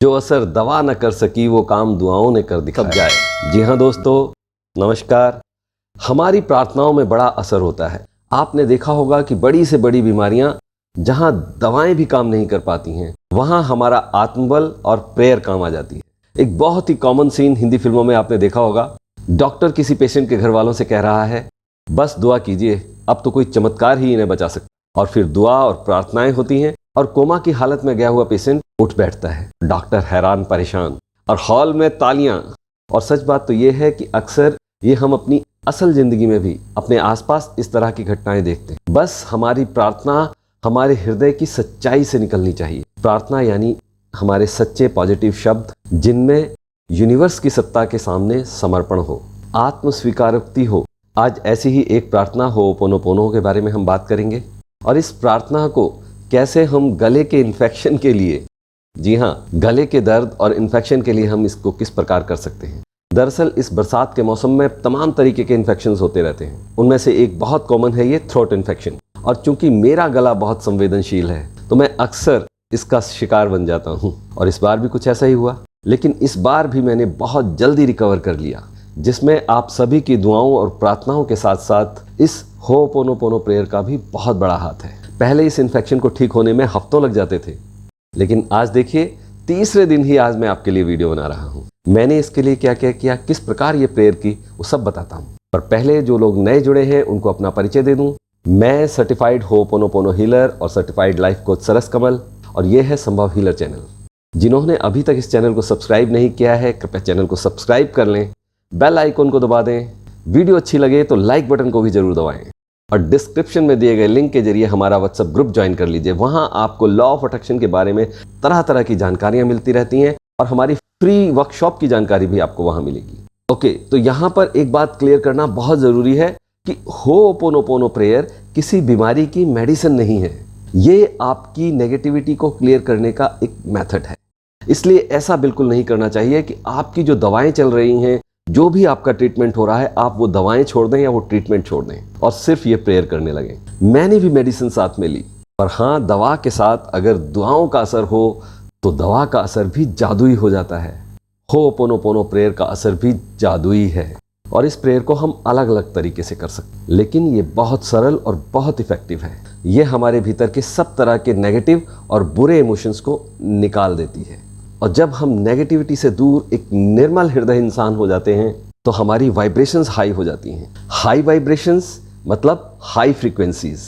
जो असर दवा न कर सकी वो काम दुआओं ने कर दिखाया। सब जाए। जी हाँ दोस्तों, नमस्कार। हमारी प्रार्थनाओं में बड़ा असर होता है। आपने देखा होगा कि बड़ी से बड़ी बीमारियां जहां दवाएं भी काम नहीं कर पाती हैं, वहां हमारा आत्मबल और प्रेयर काम आ जाती है। एक बहुत ही कॉमन सीन हिंदी फिल्मों में आपने देखा होगा। डॉक्टर किसी पेशेंट के घर वालों से कह रहा है, बस दुआ कीजिए, अब तो कोई चमत्कार ही इन्हें बचा सकता। और फिर दुआ और प्रार्थनाएं होती हैं और कोमा की हालत में गया हुआ पेशेंट उठ बैठता है। डॉक्टर हैरान परेशान और हॉल में तालियां। और सच बात तो ये है कि अक्सर ये हम अपनी असल जिंदगी में भी अपने आसपास इस तरह की घटनाएं देखते हैं। बस हमारी प्रार्थना हमारे हृदय की सच्चाई से निकलनी चाहिए। प्रार्थना यानी हमारे सच्चे पॉजिटिव शब्द जिनमें यूनिवर्स की सत्ता के सामने समर्पण हो, आत्म स्वीकारोक्ति हो। आज ऐसी ही एक प्रार्थना होपोनोपोनो के बारे में हम बात करेंगे और इस प्रार्थना को कैसे हम गले के इन्फेक्शन के लिए, जी हाँ, गले के दर्द और इन्फेक्शन के लिए हम इसको किस प्रकार कर सकते हैं। दरअसल इस बरसात के मौसम में तमाम तरीके के इन्फेक्शंस होते रहते हैं। उनमें से एक बहुत कॉमन है ये थ्रोट इन्फेक्शन। और चूंकि मेरा गला बहुत संवेदनशील है तो मैं अक्सर इसका शिकार बन जाता हूँ। और इस बार भी कुछ ऐसा ही हुआ, लेकिन इस बार भी मैंने बहुत जल्दी रिकवर कर लिया, जिसमें आप सभी की दुआओं और प्रार्थनाओं के साथ साथ इस होपोनोपोनो प्रेयर का भी बहुत बड़ा हाथ है। पहले इस इन्फेक्शन को ठीक होने में हफ्तों लग जाते थे, लेकिन आज देखिए तीसरे दिन ही आज मैं आपके लिए वीडियो बना रहा हूँ। मैंने इसके लिए क्या क्या किया, किस प्रकार ये प्रेयर की, वो सब बताता हूँ। पर पहले जो लोग नए जुड़े हैं उनको अपना परिचय दे दूँ। मैं सर्टिफाइड होपोनोपोनो हीलर और सर्टिफाइड लाइफ कोच सरस कमल, और ये है संभव हीलर चैनल। जिन्होंने अभी तक इस चैनल को सब्सक्राइब नहीं किया है, कृपया चैनल को सब्सक्राइब कर लें, बेल आइकन को दबा दें। वीडियो अच्छी लगे तो लाइक बटन को भी जरूर दबाएं और डिस्क्रिप्शन में दिए गए लिंक के जरिए हमारा व्हाट्सएप ग्रुप ज्वाइन कर लीजिए। वहां आपको लॉ ऑफ अट्रैक्शन के बारे में तरह तरह की जानकारियां मिलती रहती हैं और हमारी फ्री वर्कशॉप की जानकारी भी आपको वहां मिलेगी। ओके, तो यहाँ पर एक बात क्लियर करना बहुत ज़रूरी है कि होपोनोपोनो प्रेयर किसी बीमारी की मेडिसिन नहीं है। ये आपकी नेगेटिविटी को क्लियर करने का एक मेथड है। इसलिए ऐसा बिल्कुल नहीं करना चाहिए कि आपकी जो दवाएं चल रही हैं, जो भी आपका ट्रीटमेंट हो रहा है, आप वो दवाएं छोड़ दें या वो ट्रीटमेंट छोड़ दें और सिर्फ ये प्रेयर करने लगें। मैंने भी मेडिसिन साथ में ली, पर हाँ, दवा के साथ अगर दुआओं का असर हो तो दवा का असर भी जादुई हो जाता है। होपोनोपोनो प्रेयर का असर भी जादुई है और इस प्रेयर को हम अलग अलग तरीके से कर सकते हैं, लेकिन ये बहुत सरल और बहुत इफेक्टिव है। ये हमारे भीतर के सब तरह के नेगेटिव और बुरे इमोशंस को निकाल देती है। और जब हम नेगेटिविटी से दूर एक निर्मल हृदय इंसान हो जाते हैं तो हमारी वाइब्रेशंस हाई हो जाती हैं। हाई वाइब्रेशंस मतलब हाई फ्रीक्वेंसीज।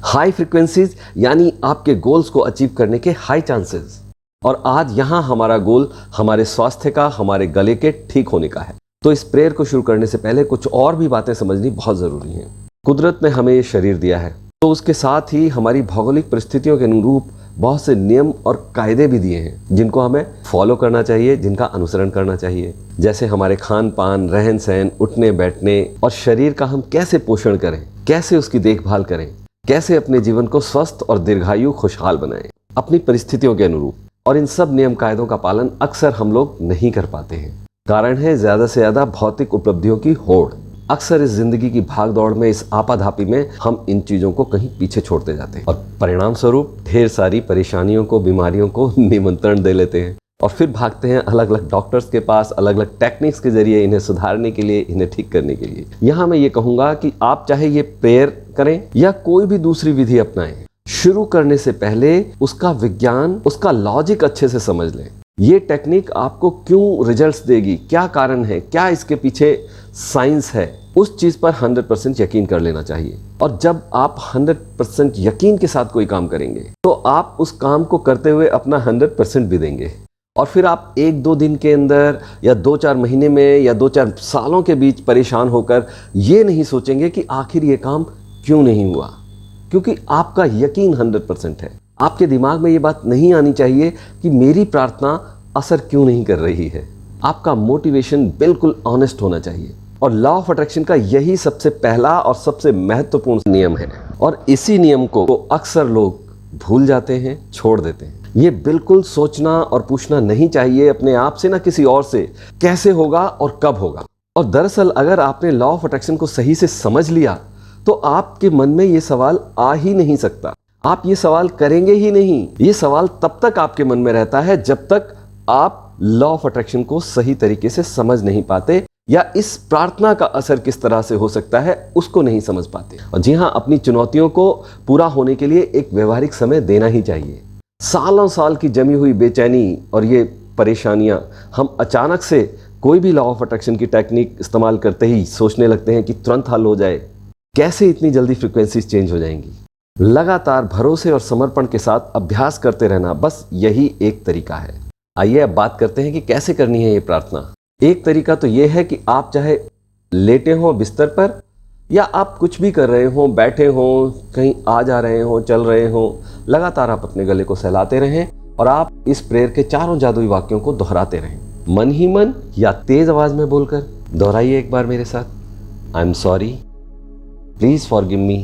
हाई फ्रीक्वेंसीज यानी आपके गोल्स को अचीव करने के हाई चांसेस। और आज यहाँ हमारा गोल हमारे स्वास्थ्य का, हमारे गले के ठीक होने का है। तो इस प्रेयर को शुरू करने से पहले कुछ और भी बातें समझनी बहुत ज़रूरी हैं। कुदरत ने हमें ये शरीर दिया है, तो उसके साथ ही हमारी भौगोलिक परिस्थितियों के अनुरूप बहुत से नियम और कायदे भी दिए हैं जिनको हमें फॉलो करना चाहिए, जिनका अनुसरण करना चाहिए। जैसे हमारे खान पान, रहन सहन, उठने बैठने और शरीर का हम कैसे पोषण करें, कैसे उसकी देखभाल करें, कैसे अपने जीवन को स्वस्थ और दीर्घायु खुशहाल बनाएं अपनी परिस्थितियों के अनुरूप। और इन सब नियम कायदों का पालन अक्सर हम लोग नहीं कर पाते हैं। कारण है ज़्यादा से ज़्यादा भौतिक उपलब्धियों की होड़। अक्सर इस जिंदगी की भाग दौड़ में, इस आपाधापी में हम इन चीज़ों को कहीं पीछे छोड़ते जाते हैं और परिणाम स्वरूप ढेर सारी परेशानियों को, बीमारियों को निमंत्रण दे लेते हैं और फिर भागते हैं अलग अलग डॉक्टर्स के पास, अलग अलग टेक्निक्स के जरिए इन्हें सुधारने के लिए, इन्हें ठीक करने के लिए। यहाँ मैं ये कहूँगा कि आप चाहे ये प्रेयर करें या कोई भी दूसरी विधि अपनाएं, शुरू करने से पहले उसका विज्ञान, उसका लॉजिक अच्छे से समझ लें। ये टेक्निक आपको क्यों रिजल्ट्स देगी, क्या कारण है, क्या इसके पीछे साइंस है, उस चीज़ पर 100% यकीन कर लेना चाहिए। और जब आप 100% यकीन के साथ कोई काम करेंगे तो आप उस काम को करते हुए अपना 100% भी देंगे। और फिर आप 1-2 दिन के अंदर या 2-4 महीने में या 2-4 सालों के बीच परेशान होकर ये नहीं सोचेंगे कि आखिर ये काम क्यों नहीं हुआ, क्योंकि आपका यकीन 100% है। आपके दिमाग में ये बात नहीं आनी चाहिए कि मेरी प्रार्थना असर क्यों नहीं कर रही है। आपका मोटिवेशन बिल्कुल ऑनेस्ट होना चाहिए। और लॉ ऑफ अट्रैक्शन का यही सबसे पहला और सबसे महत्वपूर्ण नियम है और इसी नियम को अक्सर लोग भूल जाते हैं, छोड़ देते हैं। ये बिल्कुल सोचना और पूछना नहीं चाहिए अपने आप से, ना किसी और से, कैसे होगा और कब होगा। और दरअसल अगर आपने लॉ ऑफ अट्रैक्शन को सही से समझ लिया तो आपके मन में ये सवाल आ ही नहीं सकता। आप ये सवाल करेंगे ही नहीं। ये सवाल तब तक आपके मन में रहता है जब तक आप लॉ ऑफ अट्रैक्शन को सही तरीके से समझ नहीं पाते या इस प्रार्थना का असर किस तरह से हो सकता है उसको नहीं समझ पाते। और जी हाँ, अपनी चुनौतियों को पूरा होने के लिए एक व्यवहारिक समय देना ही चाहिए। सालों साल की जमी हुई बेचैनी और ये परेशानियां हम अचानक से कोई भी लॉ ऑफ अट्रैक्शन की टेक्निक इस्तेमाल करते ही सोचने लगते हैं कि तुरंत हल हो जाए। कैसे इतनी जल्दी फ्रीक्वेंसीज चेंज हो जाएंगी? लगातार भरोसे और समर्पण के साथ अभ्यास करते रहना, बस यही एक तरीका है। आइए अब बात करते हैं कि कैसे करनी है ये प्रार्थना। एक तरीका तो ये है कि आप चाहे लेटे हों बिस्तर पर या आप कुछ भी कर रहे हों, बैठे हों, कहीं आ जा रहे हों, चल रहे हों, लगातार आप अपने गले को सहलाते रहें और आप इस प्रेयर के चारों जादुई वाक्यों को दोहराते रहें, मन ही मन या तेज आवाज में बोलकर। दोहराइए एक बार मेरे साथ। आई am sorry, please forgive me,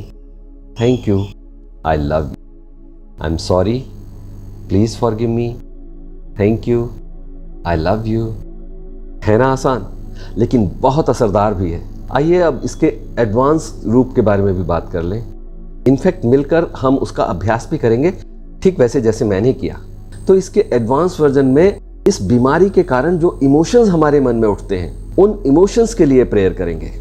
thank you, I love you. I am sorry, please forgive me, thank you, I love you. है ना आसान, लेकिन बहुत असरदार भी है। आइए अब इसके एडवांस रूप के बारे में भी बात कर लें। इनफैक्ट मिलकर हम उसका अभ्यास भी करेंगे, ठीक वैसे जैसे मैंने किया। तो इसके एडवांस वर्जन में इस बीमारी के कारण जो इमोशंस हमारे मन में उठते हैं, उन इमोशंस के लिए प्रेयर करेंगे।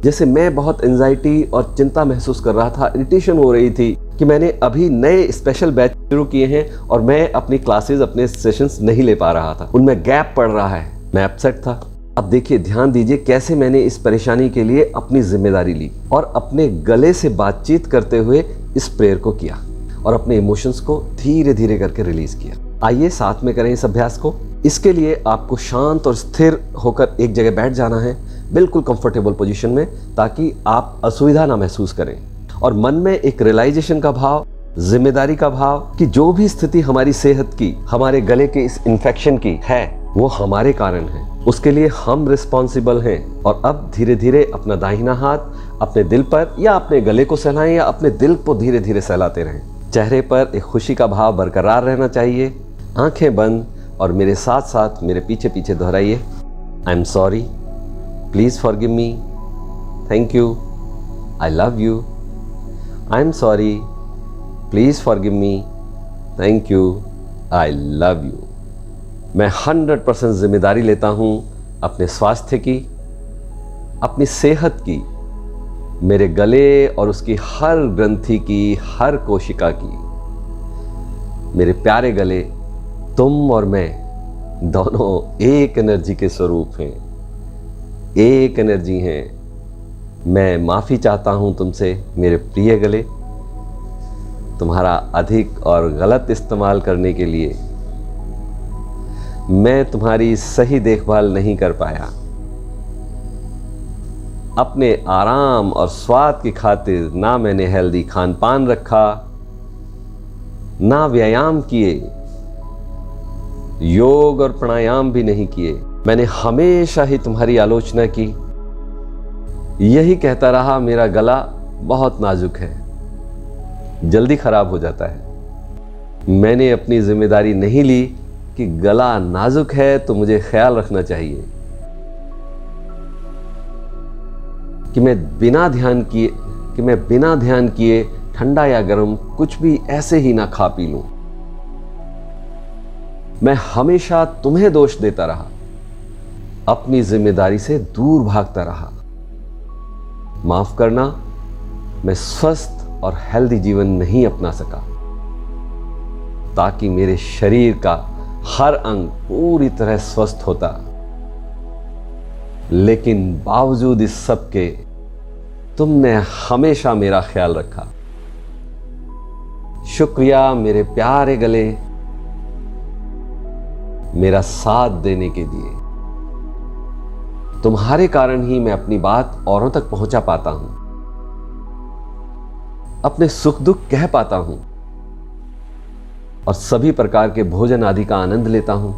जैसे मैं बहुत एंजाइटी और चिंता महसूस कर रहा था, इरिटेशन हो रही थी कि मैंने अभी नए स्पेशल बैच शुरू किए हैं और मैं अपनी क्लासेस, अपने सेशंस नहीं ले पा रहा था, उनमें गैप पड़ रहा है, मैं अपसेट था। अब देखिए, ध्यान दीजिए कैसे मैंने इस परेशानी के लिए अपनी जिम्मेदारी ली और अपने गले से बातचीत करते हुए इस प्रेयर को किया और अपने इमोशंस को धीरे धीरे करके रिलीज किया। आइए साथ में करें इस अभ्यास को। इसके लिए आपको शांत और स्थिर होकर एक जगह बैठ जाना है, बिल्कुल कंफर्टेबल पोजीशन में, ताकि आप असुविधा ना महसूस करें। और मन में एक रियलाइजेशन का भाव, जिम्मेदारी का भाव कि जो भी स्थिति हमारी सेहत की, हमारे गले के इस इन्फेक्शन की है, वो हमारे कारण है, उसके लिए हम रिस्पॉन्सिबल हैं। और अब धीरे धीरे अपना दाहिना हाथ अपने दिल पर या अपने गले को सहलाएं या अपने दिल को धीरे धीरे सहलाते रहें। चेहरे पर एक खुशी का भाव बरकरार रहना चाहिए। आंखें बंद और मेरे साथ साथ मेरे पीछे पीछे दोहराइए। I am sorry, please forgive me, thank you, I love you. I am sorry, please forgive me, thank you, I love you. मैं 100% जिम्मेदारी लेता हूं अपने स्वास्थ्य की, अपनी सेहत की, मेरे गले और उसकी हर ग्रंथि की, हर कोशिका की। मेरे प्यारे गले, तुम और मैं दोनों एक एनर्जी के स्वरूप हैं, एक एनर्जी हैं। मैं माफ़ी चाहता हूं तुमसे मेरे प्रिय गले, तुम्हारा अधिक और गलत इस्तेमाल करने के लिए। मैं तुम्हारी सही देखभाल नहीं कर पाया। अपने आराम और स्वाद की खातिर ना मैंने हेल्दी खान पान रखा, ना व्यायाम किए, योग और प्राणायाम भी नहीं किए। मैंने हमेशा ही तुम्हारी आलोचना की, यही कहता रहा मेरा गला बहुत नाजुक है, जल्दी खराब हो जाता है। मैंने अपनी जिम्मेदारी नहीं ली कि गला नाजुक है तो मुझे ख्याल रखना चाहिए कि मैं बिना ध्यान किए ठंडा या गर्म कुछ भी ऐसे ही ना खा पी लूं। मैं हमेशा तुम्हें दोष देता रहा, अपनी जिम्मेदारी से दूर भागता रहा। माफ करना, मैं स्वस्थ और हेल्दी जीवन नहीं अपना सका ताकि मेरे शरीर का हर अंग पूरी तरह स्वस्थ होता। लेकिन बावजूद इस सब के तुमने हमेशा मेरा ख्याल रखा। शुक्रिया मेरे प्यारे गले, मेरा साथ देने के लिए। तुम्हारे कारण ही मैं अपनी बात औरों तक पहुंचा पाता हूं, अपने सुख दुख कह पाता हूं और सभी प्रकार के भोजन आदि का आनंद लेता हूं।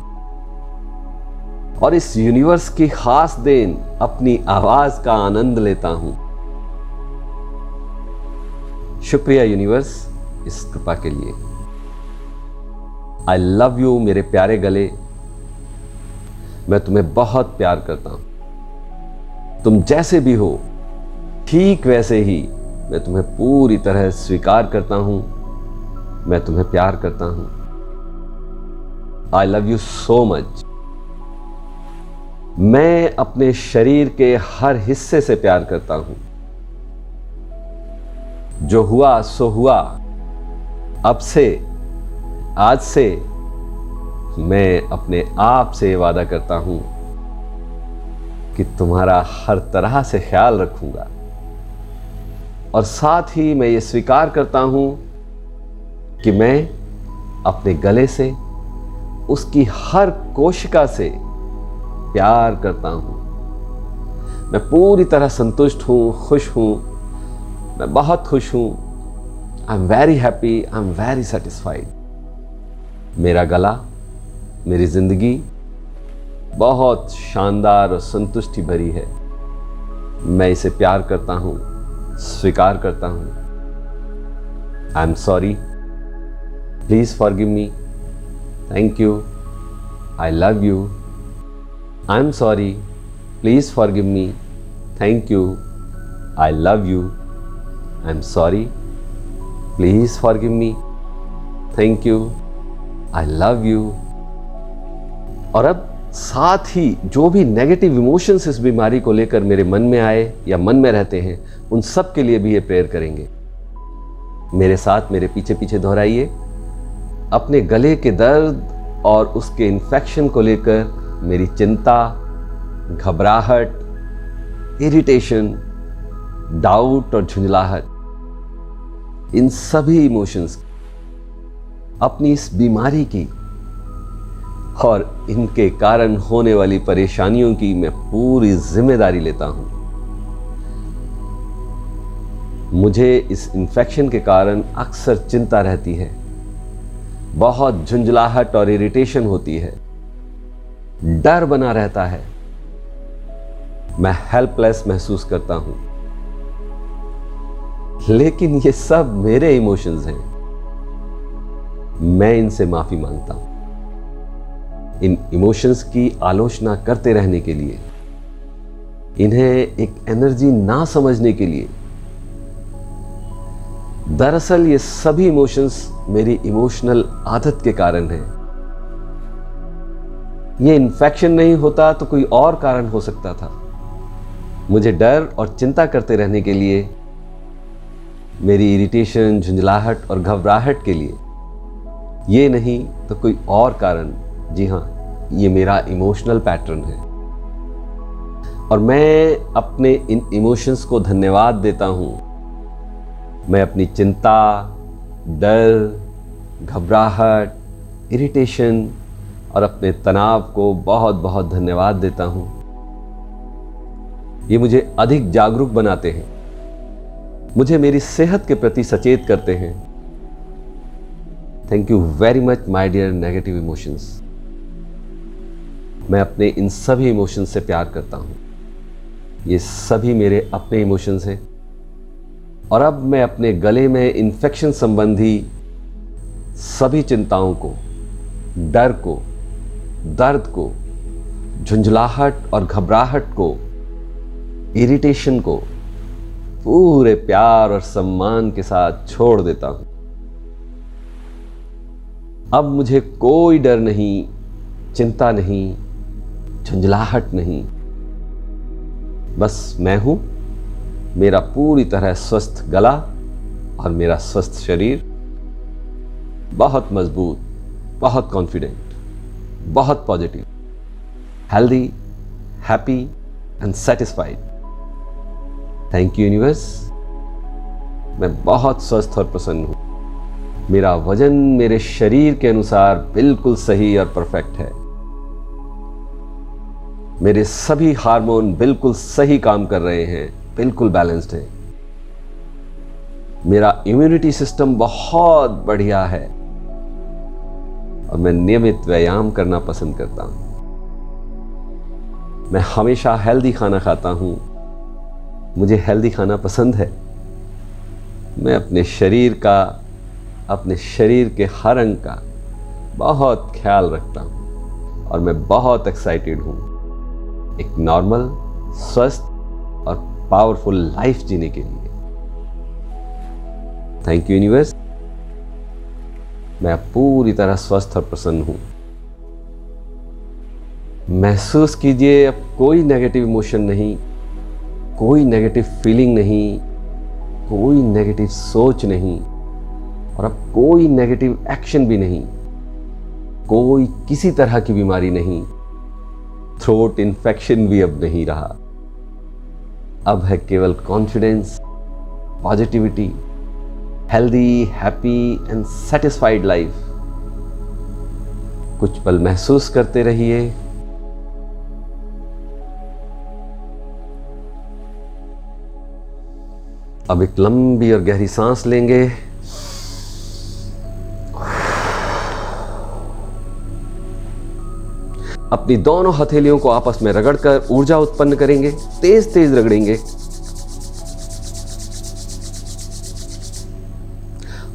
और इस यूनिवर्स की खास देन अपनी आवाज का आनंद लेता हूं। शुक्रिया यूनिवर्स इस कृपा के लिए। आई लव यू मेरे प्यारे गले, मैं तुम्हें बहुत प्यार करता हूं। तुम जैसे भी हो ठीक वैसे ही मैं तुम्हें पूरी तरह स्वीकार करता हूं। मैं तुम्हें प्यार करता हूं। आई लव यू सो मच। मैं अपने शरीर के हर हिस्से से प्यार करता हूं। जो हुआ सो हुआ। अब से, आज से मैं अपने आप से वादा करता हूं कि तुम्हारा हर तरह से ख्याल रखूंगा। और साथ ही मैं ये स्वीकार करता हूं कि मैं अपने गले से, उसकी हर कोशिका से प्यार करता हूं। मैं पूरी तरह संतुष्ट हूं, खुश हूं, मैं बहुत खुश हूं। I am very happy, I am very satisfied. मेरा गला, मेरी जिंदगी बहुत शानदार और संतुष्टि भरी है। मैं इसे प्यार करता हूं, स्वीकार करता हूं। आई am sorry, please forgive me, thank you, I love you. I am sorry, please forgive me, thank you, I love you. I am sorry, please forgive me, thank you, I love you. और अब साथ ही जो भी negative emotions इस बीमारी को लेकर मेरे मन में आए या मन में रहते हैं, उन सब के लिए भी ये प्रेयर करेंगे। मेरे साथ मेरे पीछे पीछे दोहराइए। अपने गले के दर्द और उसके इन्फेक्शन को लेकर मेरी चिंता, घबराहट, इरिटेशन, डाउट और झुंझलाहट, इन सभी इमोशंस, अपनी इस बीमारी की और इनके कारण होने वाली परेशानियों की मैं पूरी जिम्मेदारी लेता हूं। मुझे इस इन्फेक्शन के कारण अक्सर चिंता रहती है, बहुत झुंझलाहट और इरिटेशन होती है, डर बना रहता है, मैं हेल्पलेस महसूस करता हूं। लेकिन ये सब मेरे इमोशंस हैं, मैं इनसे माफी मांगता हूं। इन इमोशंस की आलोचना करते रहने के लिए, इन्हें एक एनर्जी ना समझने के लिए, दरअसल ये सभी इमोशंस मेरी इमोशनल आदत के कारण हैं। ये इन्फेक्शन नहीं होता तो कोई और कारण हो सकता था। मुझे डर और चिंता करते रहने के लिए, मेरी इरिटेशन, झुंझलाहट और घबराहट के लिए, ये नहीं तो कोई और कारण। जी हाँ, ये मेरा इमोशनल पैटर्न है। और मैं अपने इन इमोशंस को धन्यवाद देता हूं। मैं अपनी चिंता, डर, घबराहट, इरिटेशन और अपने तनाव को बहुत बहुत धन्यवाद देता हूं। ये मुझे अधिक जागरूक बनाते हैं, मुझे मेरी सेहत के प्रति सचेत करते हैं। Thank you very much my dear negative emotions. मैं अपने इन सभी इमोशंस से प्यार करता हूं। ये सभी मेरे अपने इमोशंस हैं। और अब मैं अपने गले में इन्फेक्शन संबंधी सभी चिंताओं को, डर को, दर्द को, झुंझलाहट और घबराहट को, इरिटेशन को पूरे प्यार और सम्मान के साथ छोड़ देता हूं। अब मुझे कोई डर नहीं, चिंता नहीं, झुंझलाहट नहीं। बस मैं हूं, मेरा पूरी तरह स्वस्थ गला और मेरा स्वस्थ शरीर, बहुत मजबूत, बहुत कॉन्फिडेंट, बहुत positive, healthy, happy and satisfied. Thank you universe. मैं बहुत स्वस्थ और प्रसन्न हूं। मेरा वजन मेरे शरीर के अनुसार बिल्कुल सही और परफेक्ट है। मेरे सभी हार्मोन बिल्कुल सही काम कर रहे हैं, बिल्कुल बैलेंस्ड है। मेरा इम्यूनिटी सिस्टम बहुत बढ़िया है और मैं नियमित व्यायाम करना पसंद करता हूं। मैं हमेशा हेल्दी खाना खाता हूं, मुझे हेल्दी खाना पसंद है। मैं अपने शरीर के हर अंग का बहुत ख्याल रखता हूं और मैं बहुत एक्साइटेड हूं एक नॉर्मल, स्वस्थ और पावरफुल लाइफ जीने के लिए। Thank you universe. मैं पूरी तरह स्वस्थ और प्रसन्न हूं। महसूस कीजिए अब कोई नेगेटिव इमोशन नहीं, कोई नेगेटिव फीलिंग नहीं, कोई नेगेटिव सोच नहीं, और अब कोई नेगेटिव एक्शन भी नहीं, कोई किसी तरह की बीमारी नहीं, थ्रोट इन्फेक्शन भी अब नहीं रहा। अब है केवल confidence, positivity, healthy, happy and satisfied life. कुछ पल महसूस करते रहिए। अब एक लंबी और गहरी सांस लेंगे। अपनी दोनों हथेलियों को आपस में रगड़कर ऊर्जा उत्पन्न करेंगे, तेज तेज रगड़ेंगे।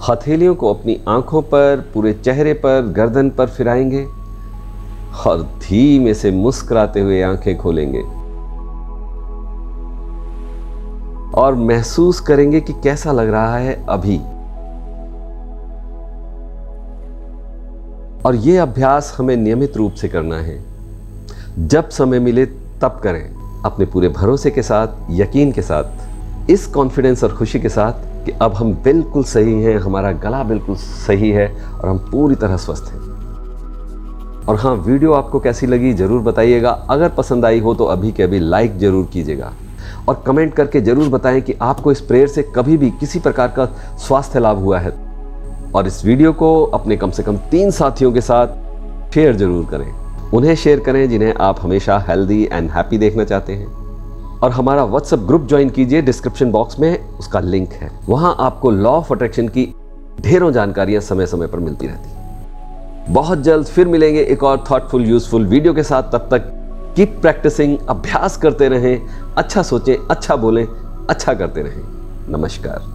हथेलियों को अपनी आंखों पर, पूरे चेहरे पर, गर्दन पर फिराएंगे और धीमे से मुस्कुराते हुए आंखें खोलेंगे और महसूस करेंगे कि कैसा लग रहा है अभी। और यह अभ्यास हमें नियमित रूप से करना है। जब समय मिले तब करें, अपने पूरे भरोसे के साथ, यकीन के साथ, इस कॉन्फिडेंस और खुशी के साथ कि अब हम बिल्कुल सही हैं, हमारा गला बिल्कुल सही है और हम पूरी तरह स्वस्थ हैं। और हाँ, वीडियो आपको कैसी लगी जरूर बताइएगा। अगर पसंद आई हो तो अभी के अभी लाइक जरूर कीजिएगा और कमेंट करके जरूर बताएं कि आपको इस प्रेयर से कभी भी किसी प्रकार का स्वास्थ्य लाभ हुआ है। और इस वीडियो को अपने कम से कम 3 साथियों के साथ शेयर जरूर करें। उन्हें शेयर करें जिन्हें आप हमेशा हेल्दी एंड हैप्पी देखना चाहते हैं। और हमारा व्हाट्सएप ग्रुप ज्वाइन कीजिए, डिस्क्रिप्शन बॉक्स में उसका लिंक है। वहां आपको लॉ ऑफ अट्रैक्शन की ढेरों जानकारियां समय समय पर मिलती रहती हैं। बहुत जल्द फिर मिलेंगे एक और थॉटफुल यूजफुल वीडियो के साथ। तब तक कीप प्रैक्टिसिंग, अभ्यास करते रहें, अच्छा सोचें, अच्छा बोलें, अच्छा करते रहें। नमस्कार।